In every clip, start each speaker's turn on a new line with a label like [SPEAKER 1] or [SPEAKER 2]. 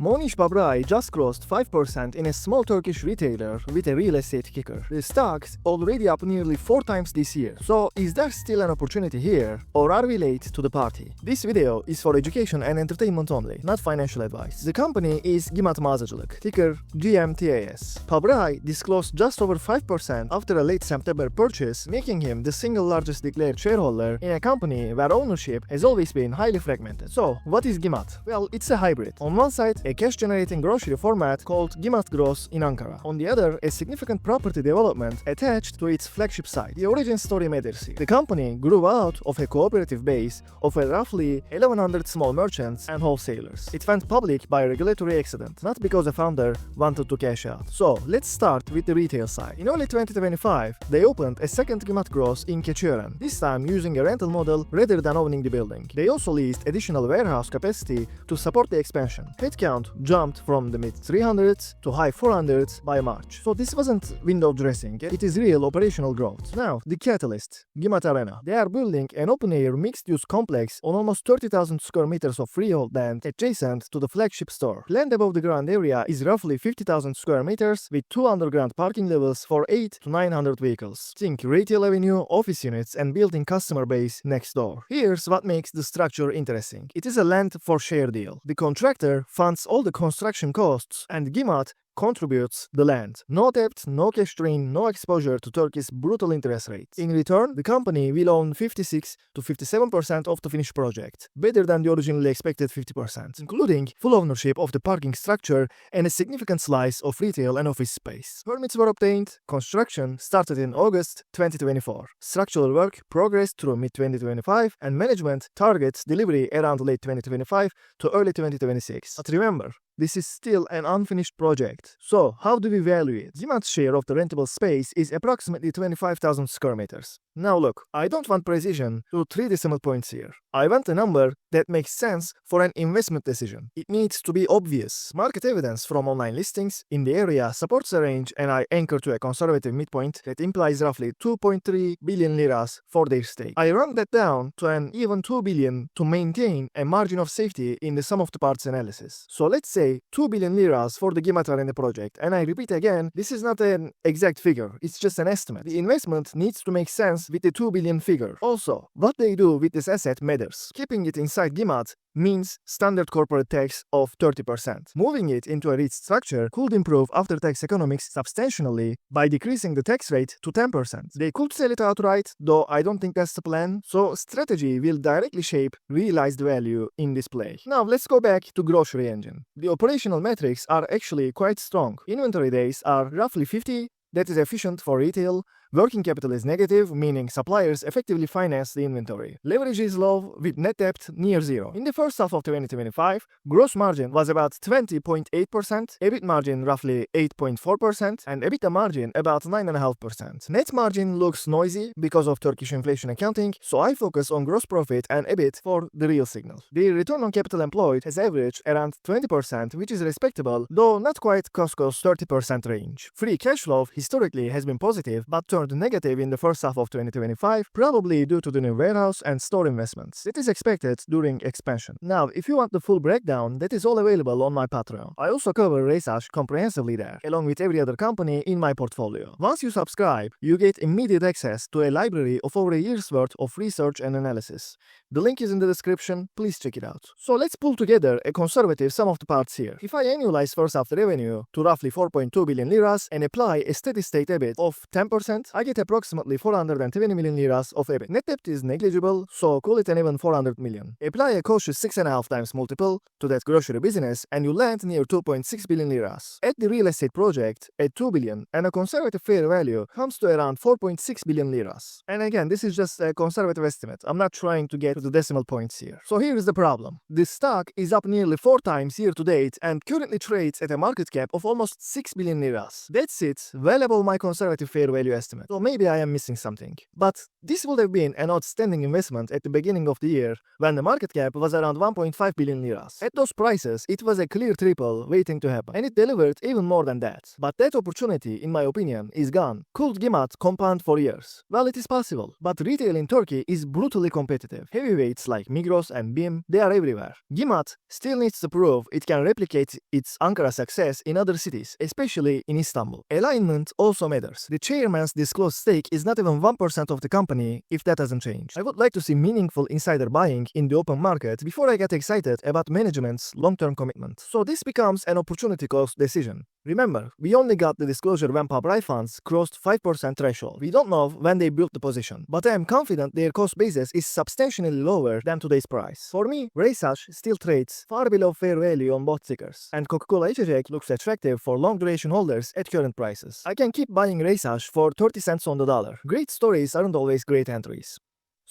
[SPEAKER 1] Mohnish Pabrai just crossed 5% in a small Turkish retailer with a real estate kicker. The stock's already up nearly 4 times this year. So is there still an opportunity here, or are we late to the party? This video is for education and entertainment only, not financial advice. The company is Gimat Mağazacılık, ticker GMTAS. Pabrai disclosed just over 5% after a late September purchase, making him the single largest declared shareholder in a company where ownership has always been highly fragmented. So, what is Gimat? Well, it's a hybrid. On one side, a cash-generating grocery format called Gimat Gross in Ankara. On the other, a significant property development attached to its flagship site. The origin story matters here. The company grew out of a cooperative base of a roughly 1,100 small merchants and wholesalers. It went public by a regulatory accident, not because the founder wanted to cash out. So, let's start with the retail side. In early 2025, they opened a second Gimat Gross in Keçiören, this time using a rental model rather than owning the building. They also leased additional warehouse capacity to support the expansion. Headcount jumped from the mid-300s to high 400s by March. So this wasn't window dressing, it is real operational growth. Now, the catalyst, Gimat Arena. They are building an open-air mixed-use complex on almost 30,000 square meters of freehold land adjacent to the flagship store. Land above the ground area is roughly 50,000 square meters with 2 underground parking levels for 8 to 900 vehicles. Think retail avenue, office units, and building customer base next door. Here's what makes the structure interesting. It is a land for share deal. The contractor funds all the construction costs, and Gimat contributes the land. No debt, no cash drain, no exposure to Turkey's brutal interest rates. In return, the company will own 56 to 57% of the finished project, better than the originally expected 50%, including full ownership of the parking structure and a significant slice of retail and office space. Permits were obtained, construction started in August 2024. Structural work progressed through mid-2025, and management targets delivery around late 2025 to early 2026. But remember, this is still an unfinished project. So, how do we value it? Gimat's share of the rentable space is approximately 25,000 square meters. Now look, I don't want precision to 3 decimal points here. I want a number that makes sense for an investment decision. It needs to be obvious. Market evidence from online listings in the area supports a range, and I anchor to a conservative midpoint that implies roughly 2.3 billion liras for their stake. I run that down to an even 2 billion to maintain a margin of safety in the sum of the parts analysis. So let's say 2 billion liras for the Gimat Arena project, and I repeat again, this is not an exact figure, it's just an estimate. The investment needs to make sense with the 2 billion figure. Also, what they do with this asset matters. Keeping it inside Gimat means standard corporate tax of 30%. Moving it into a REIT structure could improve after-tax economics substantially by decreasing the tax rate to 10%. They could sell it outright, though I don't think that's the plan, so strategy will directly shape realized value in this play. Now let's go back to grocery engine. The operational metrics are actually quite strong. Inventory days are roughly 50, that is efficient for retail. Working capital is negative, meaning suppliers effectively finance the inventory. Leverage is low, with net debt near zero. In the first half of 2025, gross margin was about 20.8%, EBIT margin roughly 8.4%, and EBITDA margin about 9.5%. Net margin looks noisy because of Turkish inflation accounting, so I focus on gross profit and EBIT for the real signal. The return on capital employed has averaged around 20%, which is respectable, though not quite Costco's 30% range. Free cash flow historically has been positive, but turned negative in the first half of 2025, probably due to the new warehouse and store investments. It is expected during expansion. Now, if you want the full breakdown, that is all available on my Patreon. I also cover Research comprehensively there, along with every other company in my portfolio. Once you subscribe, you get immediate access to a library of over a year's worth of research and analysis. The link is in the description, please check it out. So let's pull together a conservative sum of the parts here. If I annualize first half revenue to roughly 4.2 billion liras and apply a steady-state EBIT of 10%, I get approximately 420 million liras of EBIT. Net debt is negligible, so call it an even 400 million. Apply a cautious 6.5 times multiple to that grocery business and you land near 2.6 billion liras. Add the real estate project at 2 billion and a conservative fair value comes to around 4.6 billion liras. And again, this is just a conservative estimate. I'm not trying to get to the decimal points here. So here is the problem. This stock is up nearly 4 times year to date and currently trades at a market cap of almost 6 billion liras. That's it, well above my conservative fair value estimate. estimate. So maybe I am missing something. But this would have been an outstanding investment at the beginning of the year when the market cap was around 1.5 billion liras. At those prices, it was a clear triple waiting to happen. And it delivered even more than that. But that opportunity, in my opinion, is gone. Could Gimat compound for years? Well, it is possible. But retail in Turkey is brutally competitive. Heavyweights like Migros and BİM, they are everywhere. Gimat still needs to prove it can replicate its Ankara success in other cities, especially in Istanbul. Alignment also matters. The chairman's disclosed stake is not even 1% of the company if that doesn't change. I would like to see meaningful insider buying in the open market before I get excited about management's long-term commitment. So this becomes an opportunity cost decision. Remember, we only got the disclosure when Pabrai funds crossed 5% threshold. We don't know when they built the position, but I am confident their cost basis is substantially lower than today's price. For me, Reysach still trades far below fair value on both tickers, and Coca-Cola içecek looks attractive for long-duration holders at current prices. I can keep buying Reysach for 30 cents on the dollar. Great stories aren't always great entries.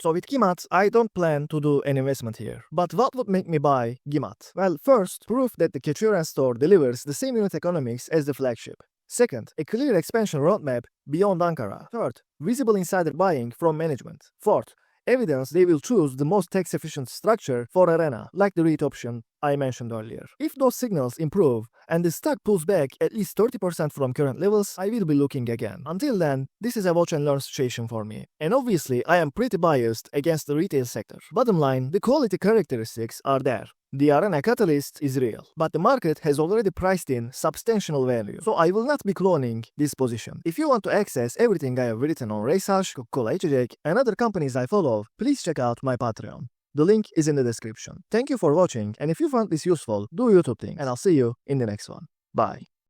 [SPEAKER 1] So with Gimat, I don't plan to do an investment here. But what would make me buy Gimat? Well, first, proof that the Keçiören store delivers the same unit economics as the flagship. Second, a clear expansion roadmap beyond Ankara. Third, visible insider buying from management. Fourth, evidence they will choose the most tax-efficient structure for Arena, like the REIT option I mentioned earlier. If those signals improve and the stock pulls back at least 30% from current levels, I will be looking again. Until then, this is a watch and learn situation for me. And obviously, I am pretty biased against the retail sector. Bottom line, the quality characteristics are there. The Arena catalyst is real, but the market has already priced in substantial value, so I will not be cloning this position. If you want to access everything I have written on Reysach, Coca-Cola içecek, and other companies I follow, please check out my Patreon. The link is in the description. Thank you for watching, and if you found this useful, do YouTube thing, and I'll see you in the next one. Bye.